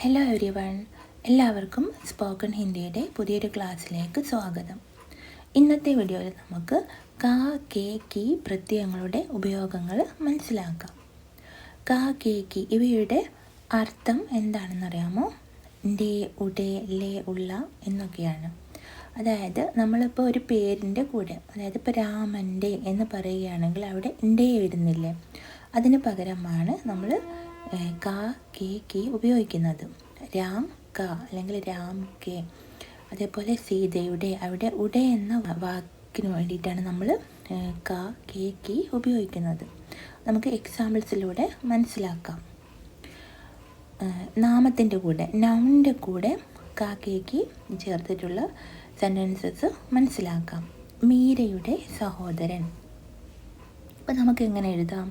Hello every one, എല്ലാവർക്കും spoken ഹിന്ദിയുടെ പുതിയൊരു ക്ലാസ്സിലേക്ക് സ്വാഗതം. ഇന്നത്തെ വീഡിയോയിൽ നമുക്ക് കാ കേ കി പ്രത്യയങ്ങളുടെ ഉപയോഗങ്ങൾ മനസ്സിലാക്കാം. കാ കേ കി ഇവയുടെ അർത്ഥം എന്താണെന്നറിയാമോ? ഡേ, ഉടേ, ലേ, ഉള്ള എന്നൊക്കെയാണ്. അതായത് നമ്മളിപ്പോൾ ഒരു പേരിൻ്റെ കൂടെ, അതായത് ഇപ്പോൾ രാമൻ്റെ എന്ന് പറയുകയാണെങ്കിൽ അവിടെ ഡേ വരുന്നില്ലേ, അതിന് പകരമാണ് നമ്മൾ കാ കേ കി ഉപയോഗിക്കുന്നത്. രാം ക അല്ലെങ്കിൽ രാം കെ. അതേപോലെ സീതയുടെ അവിടെ ഉടേ എന്ന വാക്കിന് വേണ്ടിയിട്ടാണ് നമ്മൾ കാ കേ കി ഉപയോഗിക്കുന്നത്. നമുക്ക് എക്സാമ്പിൾസിലൂടെ മനസ്സിലാക്കാം. നാമത്തിൻ്റെ കൂടെ, നൗണിൻ്റെ കൂടെ കാ കേ കി ചേർത്തിട്ടുള്ള സെൻറ്റൻസസ് മനസ്സിലാക്കാം. മീരയുടെ സഹോദരൻ. അപ്പം നമുക്ക് എങ്ങനെ എഴുതാം?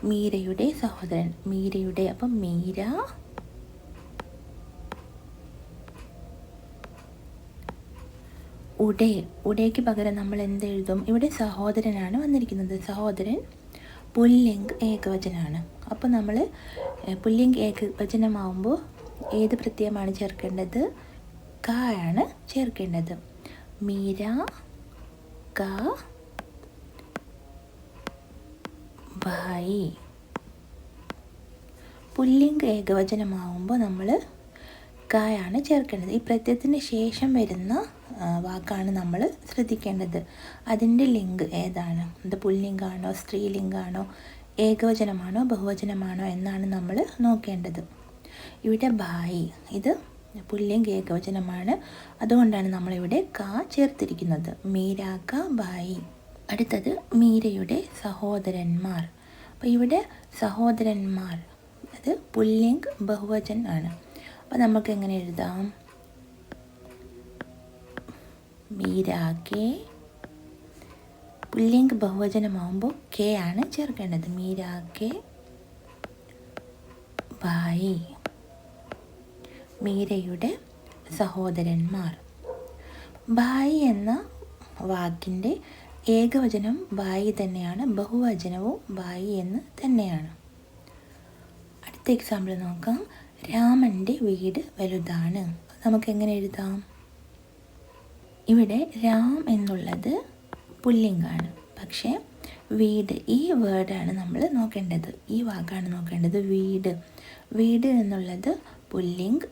മീരയുടെ സഹോദരൻ, മീരയുടെ, അപ്പം മീര ഉടേ. ഉടേക്ക് പകരം നമ്മൾ എന്തെഴുതും? ഇവിടെ സഹോദരനാണ് വന്നിരിക്കുന്നത്. സഹോദരൻ പുല്ലിംഗ് ഏകവചനാണ്. അപ്പോൾ നമ്മൾ പുല്ലിംഗ് ഏകവചനമാവുമ്പോൾ ഏത് പ്രത്യയമാണ് ചേർക്കേണ്ടത്? കാ ആണ് ചേർക്കേണ്ടത്. മീര കാ ഭായി. പുല്ലിംഗ് ഏകവചനമാവുമ്പോൾ നമ്മൾ കായാണ് ചേർക്കേണ്ടത്. ഈ പ്രത്യയത്തിന് ശേഷം വരുന്ന വാക്കാണ് നമ്മൾ ശ്രദ്ധിക്കേണ്ടത്. അതിൻ്റെ ലിംഗ് ഏതാണ്? അത് പുല്ലിംഗാണോ, സ്ത്രീലിംഗാണോ, ഏകവചനമാണോ, ബഹുവചനമാണോ എന്നാണ് നമ്മൾ നോക്കേണ്ടത്. ഇവിടെ ഭായി, ഇത് പുല്ലിംഗ് ഏകവചനമാണ്. അതുകൊണ്ടാണ് നമ്മളിവിടെ കാ ചേർത്തിരിക്കുന്നത്. മീര കാ ഭായി. അടുത്തത് മീരയുടെ സഹോദരന്മാർ. അപ്പോൾ ഇവിടെ സഹോദരന്മാർ അത് പുല്ലിംഗ് ബഹുവചൻ ആണ്. അപ്പോൾ നമുക്ക് എങ്ങനെ എഴുതാം? മീര കെ. പുല്ലിംഗ് ബഹുവചനമാകുമ്പോൾ കെ ആണ് ചേർക്കേണ്ടത്. മീര കെ ഭായി. മീരയുടെ സഹോദരന്മാർ. ഭായി എന്ന വാക്കിൻ്റെ ഏകവചനം ഭായി തന്നെയാണ്, ബഹുവചനവും ഭായി എന്ന് തന്നെയാണ്. അടുത്ത എക്സാമ്പിൾ നോക്കാം. രാമൻ്റെ വീട് വലുതാണ്. നമുക്ക് എങ്ങനെ എഴുതാം? ഇവിടെ രാം എന്നുള്ളത് പുല്ലിംഗാണ്, പക്ഷേ വീട്, ഈ വേർഡാണ് നമ്മൾ നോക്കേണ്ടത്, ഈ വാക്കാണ് നോക്കേണ്ടത്. വീട്, വീട് എന്നുള്ളത് പുല്ലിംഗ്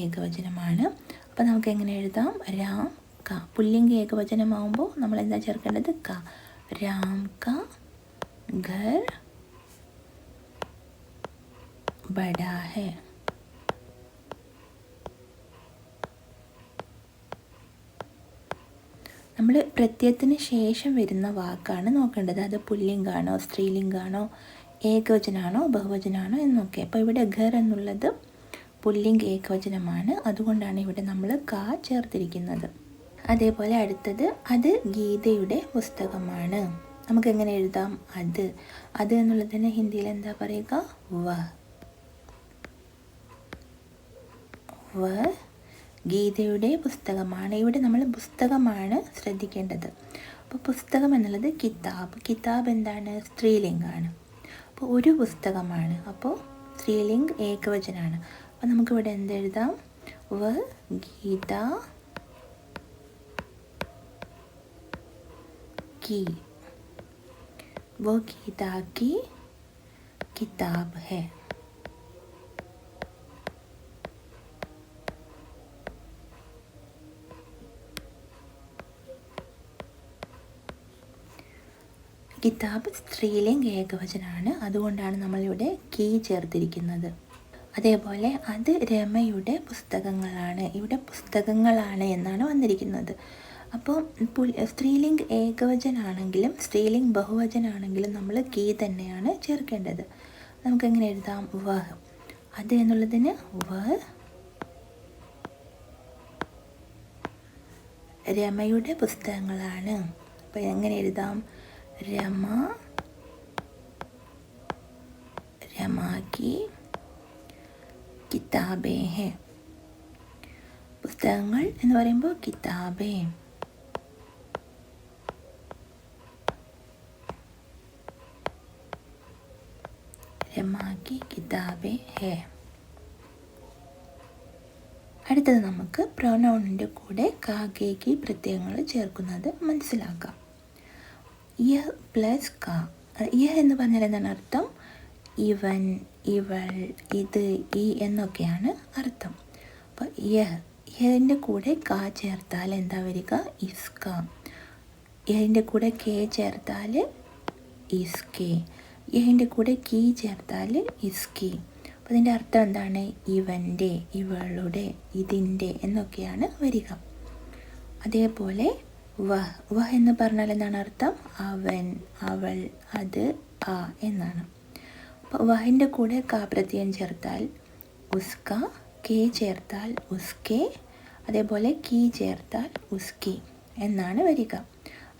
ഏകവചനമാണ്. അപ്പോൾ നമുക്ക് എങ്ങനെ എഴുതാം? രാം ക. പുല്ലിംഗ് ഏകവചനമാകുമ്പോൾ നമ്മൾ എന്താ ചേർക്കേണ്ടത്? ക. രാം ക ഘർ ബഡാ ഹെ. നമ്മൾ പ്രത്യയത്തിന് ശേഷം വരുന്ന വാക്കാണ് നോക്കേണ്ടത്. അത് പുല്ലിംഗാണോ, സ്ത്രീലിംഗാണോ, ഏകവചനാണോ, ബഹുവചനാണോ എന്നൊക്കെ. അപ്പോൾ ഇവിടെ ഘർ എന്നുള്ളത് പുല്ലിംഗ് ഏകവചനമാണ്. അതുകൊണ്ടാണ് ഇവിടെ നമ്മൾ കാ ചേർത്തിരിക്കുന്നത്. അതേപോലെ അടുത്തത്, അത് ഗീതയുടെ പുസ്തകമാണ്. നമുക്ക് എങ്ങനെ എഴുതാം? അത് എന്നുള്ളതിന് ഹിന്ദിയിൽ എന്താ പറയുക? വ. ഗീതയുടെ പുസ്തകമാണ്. ഇവിടെ നമ്മൾ പുസ്തകമാണ് ശ്രദ്ധിക്കേണ്ടത്. അപ്പോൾ പുസ്തകം എന്നുള്ളത് കിതാബ്. കിതാബ് എന്താണ്? സ്ത്രീലിംഗാണ്. അപ്പോൾ ഒരു പുസ്തകമാണ്, അപ്പോൾ സ്ത്രീലിംഗ് ഏകവചനാണ്. അപ്പോൾ നമുക്കിവിടെ എന്തെഴുതാം? വ ഗീത की, वो गीता की किताब है. കിതാബ് സ്ത്രീലിംഗ് ഏകവചനാണ്. അതുകൊണ്ടാണ് നമ്മളിവിടെ കീ ചേർത്തിരിക്കുന്നത്. അതേപോലെ അത് രമയുടെ പുസ്തകങ്ങളാണ്. ഇവിടെ പുസ്തകങ്ങളാണ് എന്നാണ് വന്നിരിക്കുന്നത്. അപ്പോൾ സ്ത്രീലിംഗ് ഏകവചനാണെങ്കിലും സ്ത്രീലിംഗ് ബഹുവചനാണെങ്കിലും നമ്മൾ കീ തന്നെയാണ് ചേർക്കേണ്ടത്. നമുക്കെങ്ങനെ എഴുതാം? വ. അത് എന്നുള്ളതിന് വ രമയുടെ പുസ്തകങ്ങളാണ്. അപ്പോൾ എങ്ങനെ എഴുതാം? രമ രമാക്കി കിതാബേ ഹെ. പുസ്തകങ്ങൾ എന്ന് പറയുമ്പോൾ കിതാബേ. रमा की किताबें है. അടുത്തത് നമുക്ക് പ്രൊനൗണിൻ്റെ കൂടെ കാ കേ കി പ്രത്യയങ്ങൾ ചേർക്കുന്നത് മനസ്സിലാക്കാം. യഹ് പ്ലസ് കാ. യഹ് എന്ന് പറഞ്ഞാൽ എന്താണ് അർത്ഥം? ഇവൻ, ഇവൾ, ഇത്, ഈ എന്നൊക്കെയാണ് അർത്ഥം. അപ്പോൾ യഹിൻ്റെ കൂടെ കാ ചേർത്താൽ എന്താ വരിക? ഇസ്ക. യഹിൻ്റെ കൂടെ കെ ചേർത്താൽ ഇസ്കെ. യഹിൻ്റെ കൂടെ കീ ചേർത്താൽ ഇസ്കി. അപ്പോൾ അതിൻ്റെ അർത്ഥം എന്താണ്? ഇവൻ്റെ, ഇവളുടെ, ഇതിൻ്റെ എന്നൊക്കെയാണ് വരിക. അതേപോലെ വഹ് എന്ന് പറഞ്ഞാൽ എന്താണ് അർത്ഥം? അവൻ, അവൾ, അത്, ആ എന്നാണ്. അപ്പോൾ വഹിൻ്റെ കൂടെ കാ പ്രത്യയം ചേർത്താൽ ഉസ്ക, കെ ചേർത്താൽ ഉസ്കെ, അതേപോലെ കീ ചേർത്താൽ ഉസ്കി എന്നാണ് വരിക.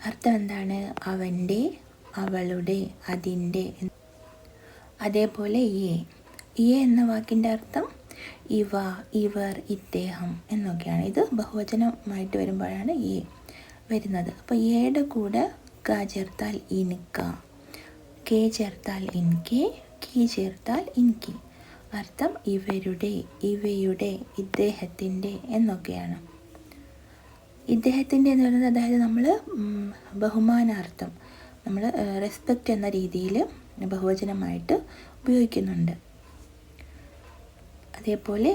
അർത്ഥം എന്താണ്? അവൻ്റെ, അവളുടെ, അതിൻ്റെ. അതേപോലെ ഈ എന്ന വാക്കിൻ്റെ അർത്ഥം ഇവ, ഇവർ, ഇദ്ദേഹം എന്നൊക്കെയാണ്. ഇത് ബഹുവചനമായിട്ട് വരുമ്പോഴാണ് ഈ വരുന്നത്. അപ്പോൾ യുടെ കൂടെ ക ചേർത്താൽ ഇൻക, കെ ചേർത്താൽ ഇൻകെ, കീ ചേർത്താൽ ഇൻകി. അർത്ഥം ഇവരുടെ, ഇവയുടെ, ഇദ്ദേഹത്തിൻ്റെ എന്നൊക്കെയാണ്. ഇദ്ദേഹത്തിൻ്റെ എന്ന് പറയുന്നത് അതായത് നമ്മൾ ബഹുമാനാർത്ഥം, നമ്മൾ റെസ്പെക്റ്റ് എന്ന രീതിയിൽ ബഹുവചനമായിട്ട് ഉപയോഗിക്കുന്നുണ്ട്. അതേപോലെ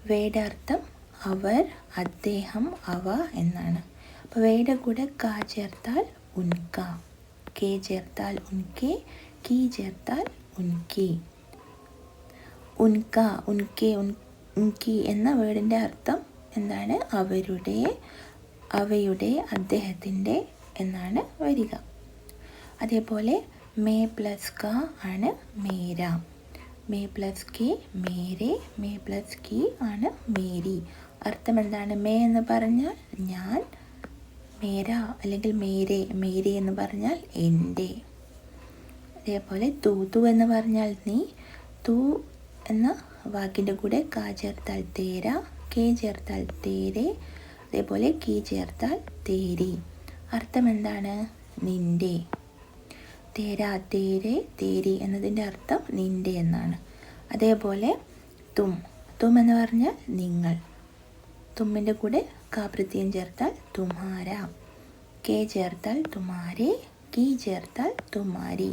വേയുടെ അർത്ഥം അവർ, അദ്ദേഹം, അവ എന്നാണ്. അപ്പോൾ വേയുടെ കൂടെ കാ ചേർത്താൽ ഉൻക, കെ ചേർത്താൽ ഉൻകെ, കീ ചേർത്താൽ ഉൻകി. ഉൻക, ഉൻകെ, ഉൻകി എന്ന വേർഡിൻ്റെ അർത്ഥം എന്താണ്? അവരുടെ, അവയുടെ, അദ്ദേഹത്തിൻ്റെ എന്നാണ് വരിക. അതേപോലെ മേ പ്ലസ് ക ആണ് മേര. മേ പ്ലസ് കെ മേരെ, മേ പ്ലസ് കി ആണ് മേരി. അർത്ഥം എന്താണ്? മേ എന്ന് പറഞ്ഞാൽ ഞാൻ, മേര അല്ലെങ്കിൽ മേരെ, മേരി എന്ന് പറഞ്ഞാൽ എൻ്റെ. അതേപോലെ തൂ എന്ന് പറഞ്ഞാൽ നീ. തൂ എന്ന വാക്കിൻ്റെ കൂടെ കാ ചേർത്താൽ തേര, കെ ചേർത്താൽ തേരെ, അതേപോലെ കീ ചേർത്താൽ തേരി. അർത്ഥം എന്താണ്? നിൻ്റെ. തേര, തേരെ, തേരി എന്നതിൻ്റെ അർത്ഥം നിൻ്റെ എന്നാണ്. അതേപോലെ തും എന്ന് പറഞ്ഞാൽ നിങ്ങൾ. തുമ്മിൻ്റെ കൂടെ കാ പ്രത്യയം ചേർത്താൽ തുമ്ഹാര, കെ ചേർത്താൽ തുമാരെ, കീ ചേർത്താൽ തുമാരി.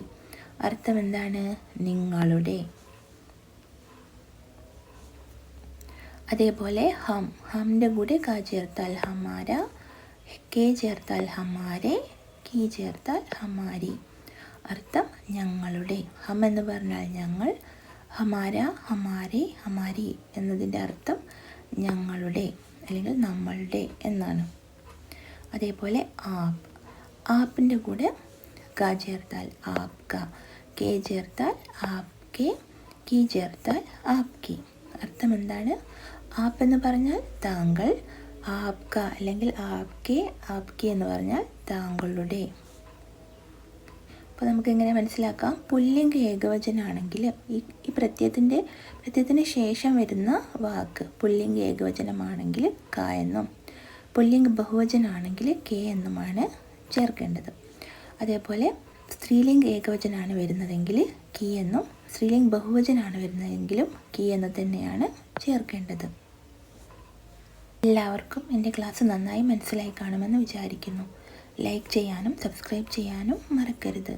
അർത്ഥം എന്താണ്? നിങ്ങളുടെ. അതേപോലെ ഹംൻ്റെ കൂടെ കാ ചേർത്താൽ ഹമാര, കെ ചേർത്താൽ ഹമാരെ, കീ ചേർത്താൽ ഹമാരി. അർത്ഥം ഞങ്ങളുടെ. ഹം എന്ന് പറഞ്ഞാൽ ഞങ്ങൾ, ഹമാര, ഹമാരെ, ഹമാരി എന്നതിൻ്റെ അർത്ഥം ഞങ്ങളുടെ അല്ലെങ്കിൽ നമ്മളുടെ എന്നാണ്. അതേപോലെ ആപ്പിൻ്റെ കൂടെ ക ചേർത്താൽ ആപ്ക, കെ ചേർത്താൽ ആപ്കെ, കീ ചേർത്താൽ ആപ്കി. അർത്ഥം എന്താണ്? ആപ്പ് എന്ന് പറഞ്ഞാൽ താങ്കൾ, ആപ്ക അല്ലെങ്കിൽ ആപ്കെ, ആപ്കി എന്ന് പറഞ്ഞാൽ താങ്കളുടെ. അപ്പോൾ നമുക്കെങ്ങനെ മനസ്സിലാക്കാം? പുല്ലിംഗ ഏകവചനമാണെങ്കിൽ ഈ പ്രത്യയത്തിന് ശേഷം വരുന്ന വാക്ക് പുല്ലിംഗ ഏകവചനമാണെങ്കിൽ ക എന്നും, പുല്ലിംഗ ബഹുവചനമാണെങ്കിൽ കെ എന്നുമാണ് ചേർക്കേണ്ടത്. അതേപോലെ സ്ത്രീലിംഗ ഏകവചനമാണ് വരുന്നതെങ്കിൽ കീ എന്നും, സ്ത്രീലിംഗ ബഹുവചനമാണ് വരുന്നതെങ്കിലും കീ എന്ന് തന്നെയാണ് ചേർക്കേണ്ടത്. എല്ലാവർക്കും എൻ്റെ ക്ലാസ് നന്നായി മനസ്സിലായി കാണുമെന്ന് വിചാരിക്കുന്നു. ലൈക്ക് ചെയ്യാനും സബ്സ്ക്രൈബ് ചെയ്യാനും മറക്കരുത്.